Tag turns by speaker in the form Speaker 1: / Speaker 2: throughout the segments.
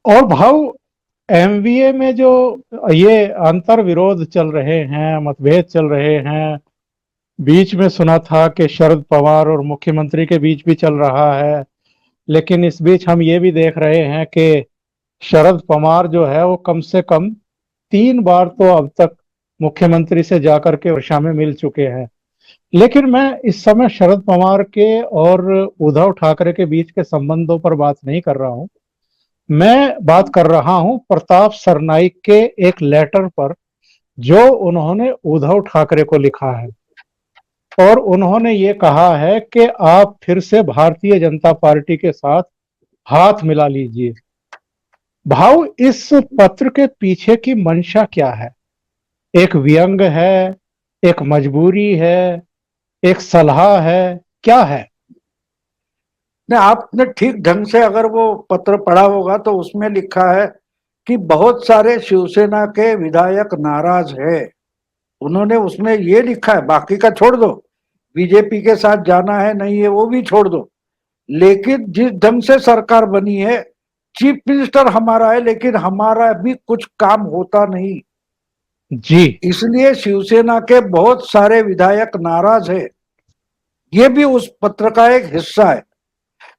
Speaker 1: और भाव एमवीए में जो ये अंतर विरोध चल रहे हैं, मतभेद चल रहे हैं, बीच में सुना था कि शरद पवार और मुख्यमंत्री के बीच भी चल रहा है। लेकिन इस बीच हम ये भी देख रहे हैं कि शरद पवार जो है वो कम से कम 3 बार तो अब तक मुख्यमंत्री से जाकर के वर्षा में मिल चुके हैं। लेकिन मैं इस समय शरद पवार के और उद्धव ठाकरे के बीच के संबंधों पर बात नहीं कर रहा हूं। मैं बात कर रहा हूं प्रताप सरनाईक के एक लेटर पर, जो उन्होंने उद्धव ठाकरे को लिखा है। और उन्होंने ये कहा है कि आप फिर से भारतीय जनता पार्टी के साथ हाथ मिला लीजिए। भाव इस पत्र के पीछे की मंशा क्या है? एक व्यंग है, एक मजबूरी है, एक सलाह है, क्या है?
Speaker 2: ने आपने ठीक ढंग से अगर वो पत्र पढ़ा होगा तो उसमें लिखा है कि बहुत सारे शिवसेना के विधायक नाराज है। उन्होंने उसमें ये लिखा है, बाकी का छोड़ दो, बीजेपी के साथ जाना है नहीं है वो भी छोड़ दो, लेकिन जिस ढंग से सरकार बनी है, चीफ मिनिस्टर हमारा है लेकिन हमारा भी कुछ काम होता नहीं,
Speaker 1: जी।
Speaker 2: इसलिए शिवसेना के बहुत सारे विधायक नाराज है। ये भी उस पत्र का एक हिस्सा है।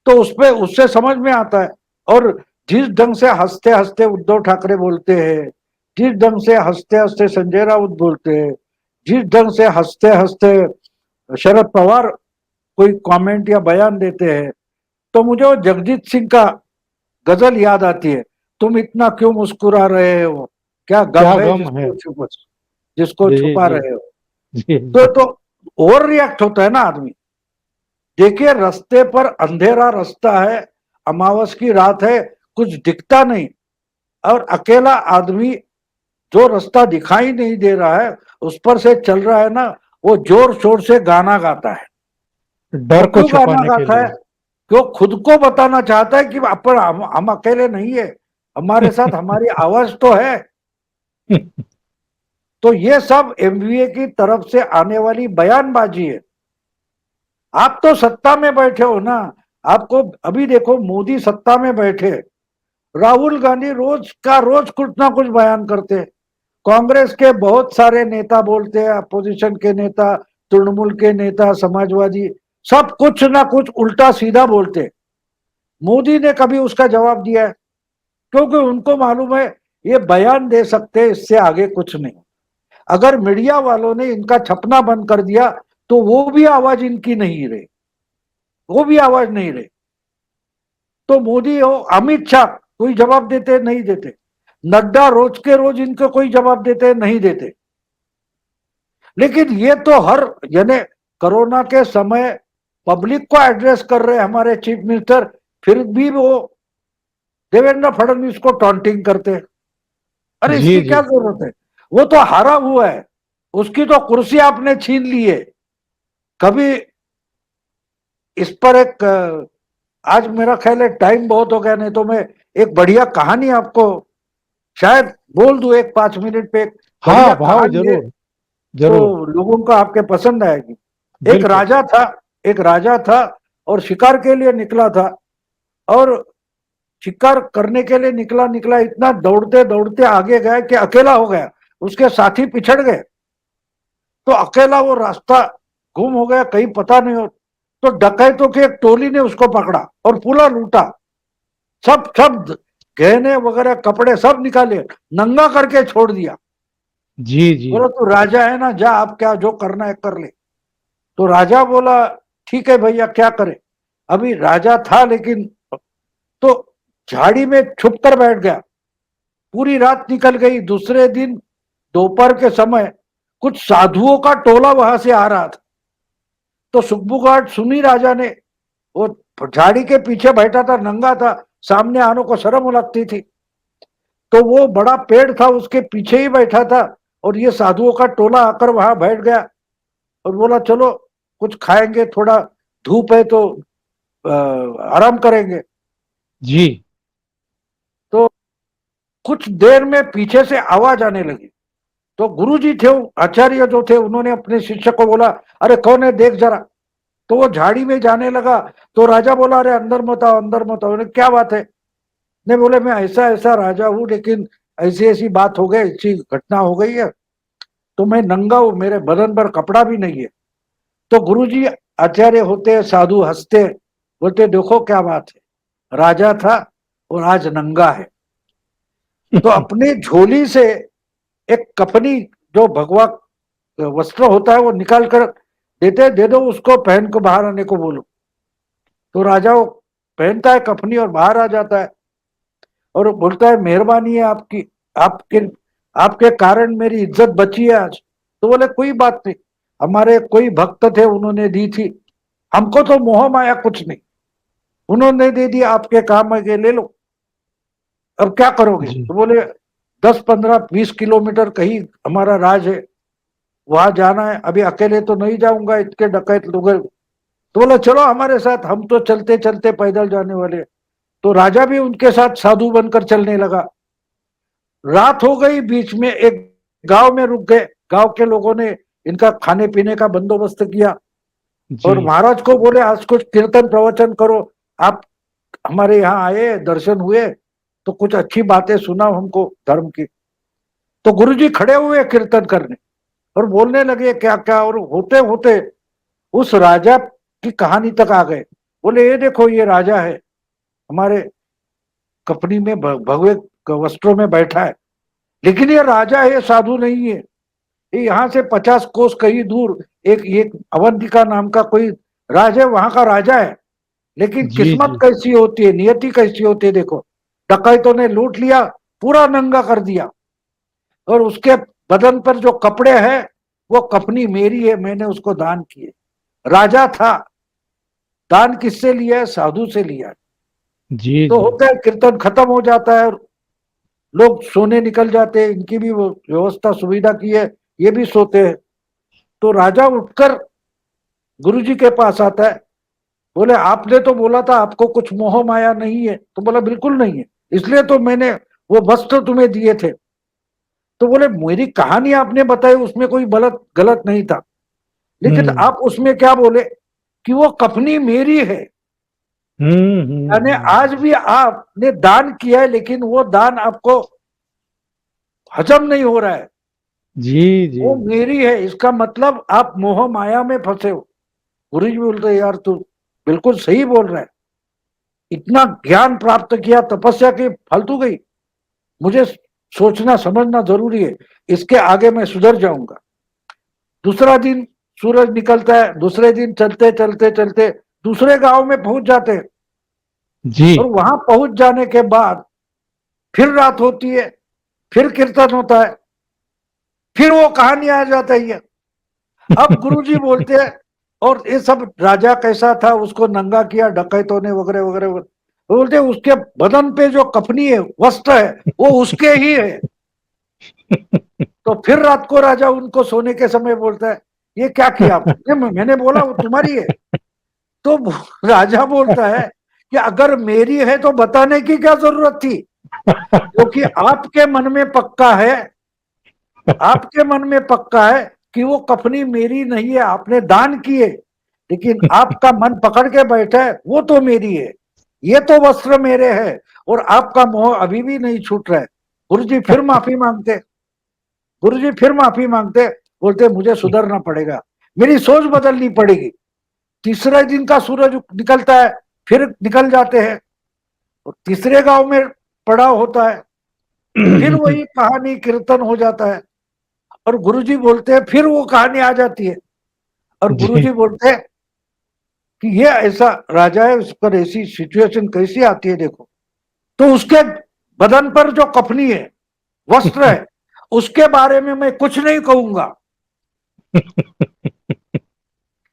Speaker 2: तो उसपे उससे समझ में आता है। और जिस ढंग से हंसते हंसते उद्धव ठाकरे बोलते हैं, जिस ढंग से हंसते हंसते संजय राउत बोलते हैं, जिस ढंग से हंसते हंसते शरद पवार कोई कमेंट या बयान देते हैं, तो मुझे वो जगजीत सिंह का गजल याद आती है, तुम इतना क्यों मुस्कुरा रहे हो, क्या
Speaker 1: क्या
Speaker 2: गम है
Speaker 1: गम है?
Speaker 2: जिसको
Speaker 1: जी
Speaker 2: छुपा
Speaker 1: जी
Speaker 2: रहे हो।
Speaker 1: जी जी।
Speaker 2: तो ओवर रिएक्ट होता है ना आदमी। देखिए, रास्ते पर अंधेरा रास्ता है, अमावस की रात है, कुछ दिखता नहीं, और अकेला आदमी जो रास्ता दिखाई नहीं दे रहा है उस पर से चल रहा है ना, वो जोर शोर से गाना गाता है। वो
Speaker 1: डर को
Speaker 2: क्यों गाना
Speaker 1: छुपाने के
Speaker 2: गाता है?
Speaker 1: लिए।
Speaker 2: क्यों खुद को बताना चाहता है कि अपन हम अकेले नहीं है, हमारे साथ हमारी आवाज तो है। तो ये सब एमवीए की तरफ से आने वाली बयानबाजी है। आप तो सत्ता में बैठे हो ना। आपको अभी देखो, मोदी सत्ता में बैठे, राहुल गांधी रोज का रोज कुछ ना कुछ बयान करते हैं, कांग्रेस के बहुत सारे नेता बोलते हैं, अपोजिशन के नेता, तृणमूल के नेता, समाजवादी, सब कुछ ना कुछ उल्टा सीधा बोलते हैं। मोदी ने कभी उसका जवाब दिया है? क्योंकि उनको मालूम है ये बयान दे सकते हैं, इससे आगे कुछ नहीं। अगर मीडिया वालों ने इनका छपना बंद कर दिया तो वो भी आवाज इनकी नहीं रही, वो भी आवाज नहीं रही। तो मोदी हो, अमित शाह कोई जवाब देते नहीं देते, नड्डा रोज के रोज इनको कोई जवाब देते नहीं देते। लेकिन ये तो हर, यानी कोरोना के समय पब्लिक को एड्रेस कर रहे हमारे चीफ मिनिस्टर, फिर भी वो देवेंद्र फडणवीस को टॉन्टिंग करते हैं। अरे
Speaker 1: जी
Speaker 2: इसकी
Speaker 1: जी।
Speaker 2: क्या जरूरत है? वो तो हारा हुआ है, उसकी तो कुर्सी आपने छीन ली है। कभी इस पर एक आज मेरा ख्याल है टाइम बहुत हो गया, नहीं तो मैं एक बढ़िया कहानी आपको शायद बोल दूं, एक 5 मिनट पे एक बढ़िया
Speaker 1: हाँ भाव
Speaker 2: कहानी है,
Speaker 1: जरूर।
Speaker 2: तो
Speaker 1: जरूर।
Speaker 2: लोगों को आपके पसंद आएगी। एक
Speaker 1: बिल्कुल।
Speaker 2: राजा था, एक राजा था और शिकार के लिए निकला था, और शिकार करने के लिए निकला निकला इतना दौड़ते दौड़ते आगे गया कि अकेला हो गया, उसके साथी पिछड़ गए। तो अकेला वो रास्ता गुम हो गया, कहीं पता नहीं हो। तो डकैतों की एक टोली ने उसको पकड़ा और पूरा लूटा, सब सब गहने वगैरह कपड़े सब निकाले, नंगा करके छोड़ दिया।
Speaker 1: जी जी।
Speaker 2: बोला तू राजा है ना, जा आप क्या जो करना है कर ले। तो राजा बोला ठीक है भैया क्या करे। अभी राजा था लेकिन, तो झाड़ी में छुप कर बैठ गया। पूरी रात निकल गई, दूसरे दिन दोपहर के समय कुछ साधुओं का टोला वहां से आ रहा था। तो सुखबुगाट सुनी राजा ने, वो झाड़ी के पीछे बैठा था, नंगा था, सामने आने को शर्म लगती थी, तो वो बड़ा पेड़ था उसके पीछे ही बैठा था, और ये साधुओं का टोला आकर वहां बैठ गया और बोला चलो कुछ खाएंगे, थोड़ा धूप है तो आराम करेंगे।
Speaker 1: जी
Speaker 2: तो कुछ देर में पीछे से आवाज आने लगी। तो गुरुजी थे, आचार्य जो थे, उन्होंने अपने शिष्य को बोला अरे कौन है देख जरा। तो वो झाड़ी में जाने लगा। तो राजा बोला अरे अंदर मत आओ, अंदर मत आओ। क्या बात है? नहीं बोले मैं ऐसा ऐसा राजा हूं, लेकिन ऐसी ऐसी बात हो गई, ऐसी घटना हो गई है, तो मैं नंगा हूं, मेरे बदन पर कपड़ा भी नहीं है। तो गुरुजी आचार्य होते, साधु हंसते, बोलते देखो क्या बात है, राजा था और आज नंगा है। तो अपनी झोली से एक कफनी, जो भगवा वस्त्र होता है, वो निकाल कर देते, दे दो उसको, पहन को बाहर आने को बोलो। तो राजा वो पहनता है कफनी और बाहर आ जाता है, और बोलता है मेहरबानी है आपकी, आपके आपके कारण मेरी इज्जत बची है आज। तो बोले कोई बात नहीं, हमारे कोई भक्त थे, उन्होंने दी थी, हमको तो मोह माया कुछ नहीं, उन्होंने दे दिया, आपके काम में ले लो, अब क्या करोगे।
Speaker 1: जी
Speaker 2: तो बोले 10-15-20 किलोमीटर कहीं हमारा राज है, वहां जाना है, अभी अकेले तो नहीं जाऊंगा, इतने डकैत लोग। तो बोला चलो हमारे साथ, हम तो चलते चलते पैदल जाने वाले। तो राजा भी उनके साथ साधु बनकर चलने लगा। रात हो गई, बीच में एक गांव में रुक गए, गांव के लोगों ने इनका खाने पीने का बंदोबस्त किया,
Speaker 1: जी
Speaker 2: और महाराज को बोले आज कुछ कीर्तन प्रवचन करो, आप हमारे यहाँ आए, दर्शन हुए, तो कुछ अच्छी बातें सुनाओ हमको धर्म की। तो गुरुजी खड़े हुए कीर्तन करने, और बोलने लगे क्या क्या, और होते होते उस राजा की कहानी तक आ गए। बोले ये देखो, ये राजा है, हमारे कपनी में भगवे वस्त्रों में बैठा है, लेकिन ये राजा है, साधु नहीं है। ये यहाँ से 50 कोस कहीं दूर एक अवंतिका नाम का कोई राज है, वहां का राजा है। लेकिन
Speaker 1: जी
Speaker 2: किस्मत
Speaker 1: जी
Speaker 2: कैसी होती है, नियति कैसी होती है, देखो डकैतों ने लूट लिया, पूरा नंगा कर दिया, और उसके बदन पर जो कपड़े हैं वो कफनी मेरी है, मैंने उसको दान किए। राजा था, दान किससे लिया है, साधु से लिया है।
Speaker 1: जी
Speaker 2: तो
Speaker 1: जी
Speaker 2: होता है कीर्तन खत्म हो जाता है, लोग सोने निकल जाते हैं, इनकी भी वो व्यवस्था सुविधा की है, ये भी सोते हैं। तो राजा उठकर गुरुजी के पास आता है, बोले आपने तो बोला था आपको कुछ मोह माया नहीं है। तो बोला बिल्कुल नहीं है, इसलिए तो मैंने वो वस्त्र तुम्हें दिए थे। तो बोले मेरी कहानी आपने बताई, उसमें कोई गलत गलत नहीं था, लेकिन
Speaker 1: हम्म
Speaker 2: आप उसमें क्या बोले कि वो कफनी मेरी है। यानी आज भी आपने दान किया है, लेकिन वो दान आपको हजम नहीं हो रहा है,
Speaker 1: जी जी
Speaker 2: वो मेरी है, इसका मतलब आप मोह माया में फंसे हो। गुरु जी बोलते यार तू बिल्कुल सही बोल रहा है, इतना ज्ञान प्राप्त किया, तपस्या की फालतू गई, मुझे सोचना समझना जरूरी है, इसके आगे मैं सुधर जाऊंगा। दूसरा दिन सूरज निकलता है, दूसरे दिन चलते चलते चलते दूसरे गांव में पहुंच जाते हैं,
Speaker 1: जी
Speaker 2: और वहां पहुंच जाने के बाद फिर रात होती है, फिर कीर्तन होता है, फिर वो कहानी आ जाता है। अब गुरुजी बोलते हैं, और ये सब राजा कैसा था, उसको नंगा किया डकैतों ने, वगैरह वगैरह। वो बोलते उसके बदन पे जो कफनी है, वस्त्र है, वो उसके ही है। तो फिर रात को राजा उनको सोने के समय बोलता है ये क्या किया आपने, मैंने बोला वो तुम्हारी है। तो राजा बोलता है कि अगर मेरी है तो बताने की क्या जरूरत थी, क्योंकि आपके मन में पक्का है, आपके मन में पक्का है कि वो कफनी मेरी नहीं है, आपने दान किए, लेकिन आपका मन पकड़ के बैठा है वो तो मेरी है, ये तो वस्त्र मेरे हैं, और आपका मोह अभी भी नहीं छूट रहा है। गुरुजी फिर माफी मांगते, गुरुजी फिर माफी मांगते, बोलते मुझे सुधरना पड़ेगा, मेरी सोच बदलनी पड़ेगी। तीसरे दिन का सूरज निकलता है, फिर निकल जाते हैं, और तीसरे गांव में पड़ाव होता है, फिर वही कहानी कीर्तन हो जाता है, और गुरुजी बोलते हैं, फिर वो कहानी आ जाती है, और
Speaker 1: जी
Speaker 2: गुरुजी बोलते हैं कि ये ऐसा राजा है, उस पर ऐसी सिचुएशन कैसी आती है देखो। तो उसके बदन पर जो कफनी है, वस्त्र है, उसके बारे में मैं कुछ नहीं कहूंगा।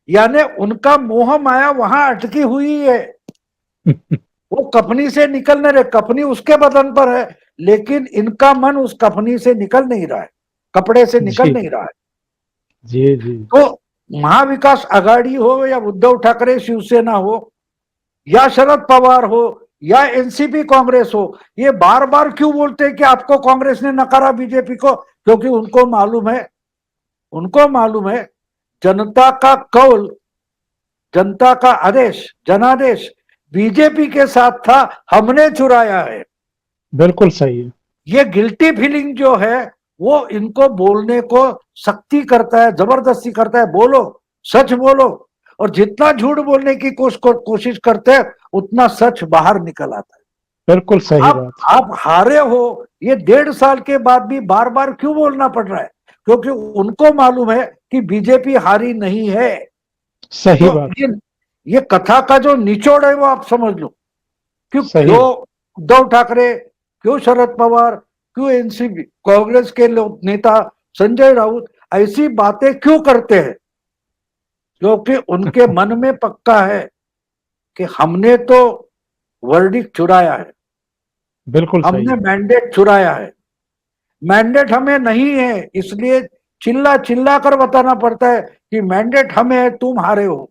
Speaker 2: यानी उनका मोह माया वहां अटकी हुई है, वो कफनी से निकल नहीं रहे, कफनी उसके बदन पर है, लेकिन इनका मन उस कफनी से निकल नहीं रहा है, कपड़े से निकल
Speaker 1: जी
Speaker 2: नहीं रहा है।
Speaker 1: जी जी
Speaker 2: तो महाविकास आघाड़ी हो, या उद्धव ठाकरे शिवसेना हो, या शरद पवार हो, या एनसीपी कांग्रेस हो, ये बार बार क्यों बोलते हैं कि आपको कांग्रेस ने नकारा बीजेपी को, क्योंकि उनको मालूम है, उनको मालूम है जनता का कौल, जनता का आदेश, जनादेश बीजेपी के साथ था, हमने चुराया है।
Speaker 1: बिल्कुल सही है।
Speaker 2: ये गिल्टी फीलिंग जो है वो इनको बोलने को सख्ती करता है, जबरदस्ती करता है, बोलो, सच बोलो। और जितना झूठ बोलने की कोशिश करते हैं उतना सच बाहर निकल आता है।
Speaker 1: बिल्कुल सही
Speaker 2: आप
Speaker 1: बात।
Speaker 2: आप हारे हो, ये 1.5 साल के बाद भी बार बार क्यों बोलना पड़ रहा है? क्योंकि उनको मालूम है कि बीजेपी हारी नहीं है।
Speaker 1: सही
Speaker 2: तो
Speaker 1: बात।
Speaker 2: ये कथा का जो निचोड़ है वो आप समझ लो।
Speaker 1: सही।
Speaker 2: क्यों उद्धव ठाकरे, क्यों शरद पवार, क्यों एनसीपी कांग्रेस के लोग नेता संजय राउत ऐसी बातें क्यों करते हैं? क्योंकि उनके मन में पक्का है कि हमने तो वर्डिक्ट चुराया है,
Speaker 1: बिल्कुल सही
Speaker 2: हमने
Speaker 1: है।
Speaker 2: मैंडेट चुराया है। मैंडेट हमें नहीं है, इसलिए चिल्ला चिल्ला कर बताना पड़ता है कि मैंडेट हमें है, तुम हारे हो।